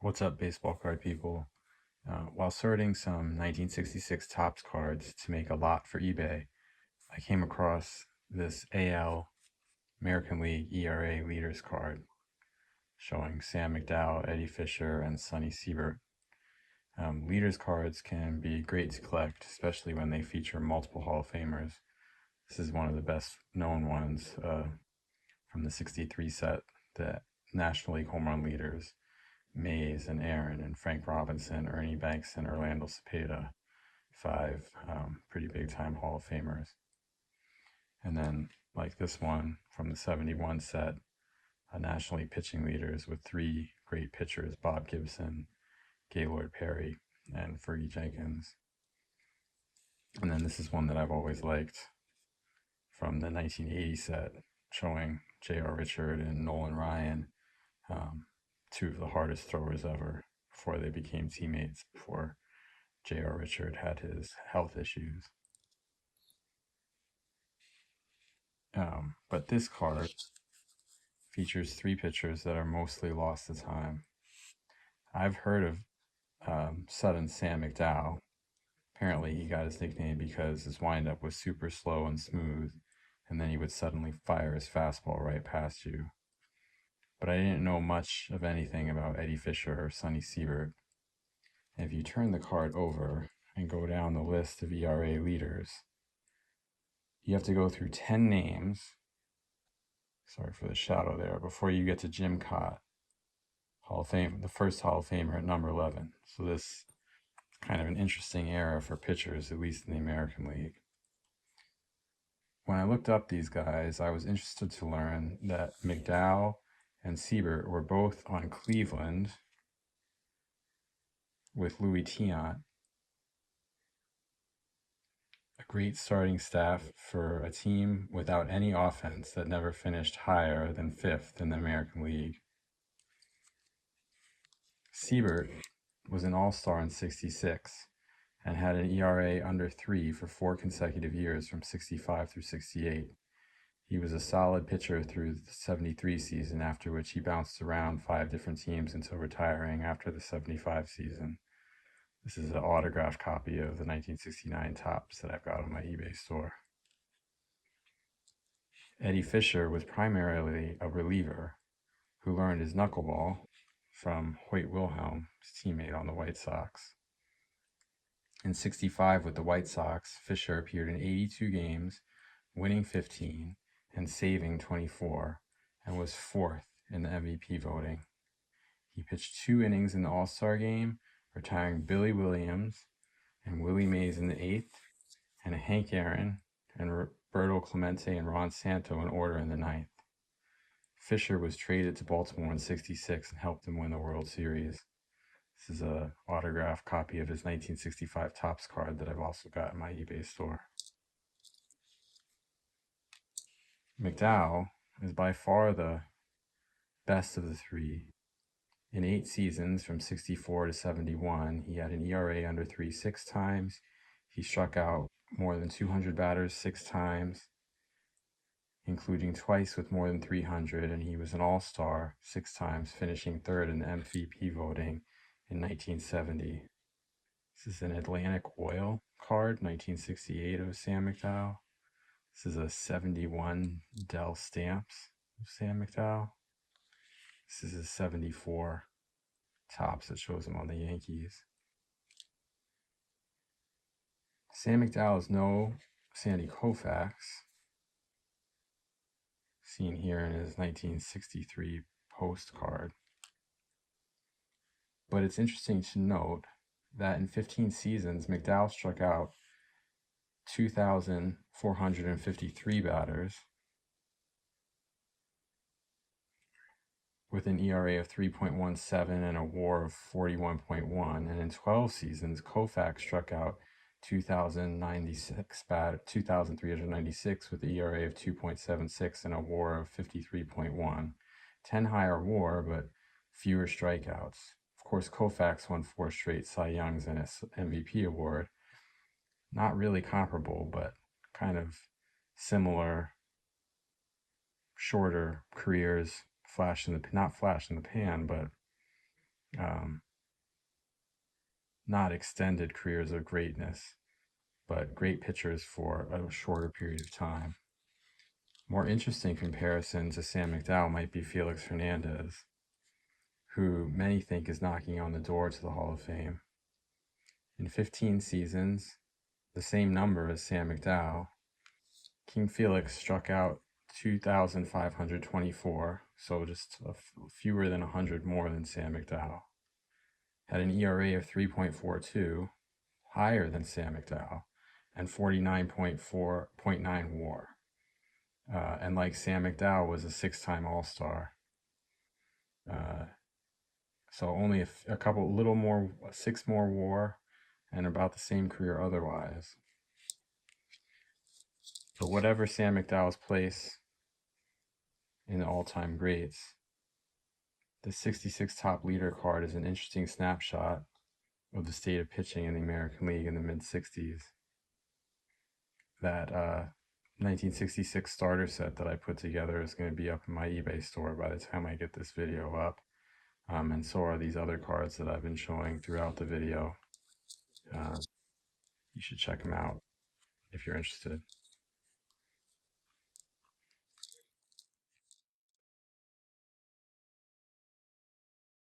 What's up, baseball card people? While sorting some 1966 Topps cards to make a lot for eBay, I came across this AL American League ERA leaders card showing Sam McDowell, Eddie Fisher, and Sonny Siebert. Leaders cards can be great to collect, especially when they feature multiple Hall of Famers. This is one of the best known ones from the 63 set, the National League home run leaders. Mays and Aaron and Frank Robinson, Ernie Banks, and Orlando Cepeda, five pretty big time Hall of Famers. And then, like this one from the 71 set, National League pitching leaders with three great pitchers: Bob Gibson, Gaylord Perry, and Fergie Jenkins. And then this is one that I've always liked from the 1980 set, showing J.R. Richard and Nolan Ryan, two of the hardest throwers ever before they became teammates, before J.R. Richard had his health issues. But this card features three pitchers that are mostly lost to time. I've heard of sudden Sam McDowell. Apparently he got his nickname because his windup was super slow and smooth, and then he would suddenly fire his fastball right past you. But I didn't know much of anything about Eddie Fisher or Sonny Siebert. And if you turn the card over and go down the list of ERA leaders, you have to go through 10 names, sorry for the shadow there, before you get to Jim Cott, Hall of Fame, the first Hall of Famer at number 11. So this is kind of an interesting era for pitchers, at least in the American League. When I looked up these guys, I was interested to learn that McDowell and Siebert were both on Cleveland with Louis Tiant, a great starting staff for a team without any offense that never finished higher than fifth in the American League. Siebert was an all-star in 66 and had an ERA under 3 for 4 consecutive years from 65 through 68. He was a solid pitcher through the 73 season, after which he bounced around 5 different teams until retiring after the 75 season. This is an autographed copy of the 1969 Topps that I've got on my eBay store. Eddie Fisher was primarily a reliever who learned his knuckleball from Hoyt Wilhelm, his teammate on the White Sox. In 65 with the White Sox, Fisher appeared in 82 games, winning 15 and saving 24, and was fourth in the MVP voting. He pitched 2 innings in the All-Star game, retiring Billy Williams and Willie Mays in the 8th, and Hank Aaron and Roberto Clemente and Ron Santo in order in the 9th. Fisher was traded to Baltimore in 66 and helped him win the World Series. This is an autographed copy of his 1965 Topps card that I've also got in my eBay store. McDowell is by far the best of the three. In 8 seasons, from 64 to 71, he had an ERA under 3 6 times. He struck out more than 200 batters 6 times, including twice with more than 300, and he was an all-star 6 times, finishing third in the MVP voting in 1970. This is an Atlantic Oil card, 1968, of Sam McDowell. This is a 71 Dell Stamps of Sam McDowell. This is a 74 Topps that shows him on the Yankees. Sam McDowell is no Sandy Koufax, seen here in his 1963 postcard. But it's interesting to note that in 15 seasons, McDowell struck out 2,453 batters with an ERA of 3.17 and a WAR of 41.1. And in 12 seasons, Koufax struck out 2,396 with an ERA of 2.76 and a WAR of 53.1. 10 higher WAR, but fewer strikeouts. Of course, Koufax won 4 straight Cy Youngs and his MVP award. Not really comparable, but kind of similar, shorter careers. Not flash in the pan, but um, not extended careers of greatness, but great pitchers for a shorter period of time. More interesting comparison to Sam McDowell might be Felix Hernandez, who many think is knocking on the door to the Hall of Fame. In 15 seasons, the same number as Sam McDowell, King Felix struck out 2,524, so just fewer than 100 more than Sam McDowell. Had an ERA of 3.42, higher than Sam McDowell, and 49.9 WAR. And like Sam McDowell, was a 6-time All-Star. So only a couple, little more, 6 more WAR, and about the same career otherwise. But whatever Sam McDowell's place in the all-time greats, the 66 top leader card is an interesting snapshot of the state of pitching in the American League in the mid-60s. That 1966 starter set that I put together is going to be up in my eBay store by the time I get this video up. And so are these other cards that I've been showing throughout the video. You should check them out if you're interested.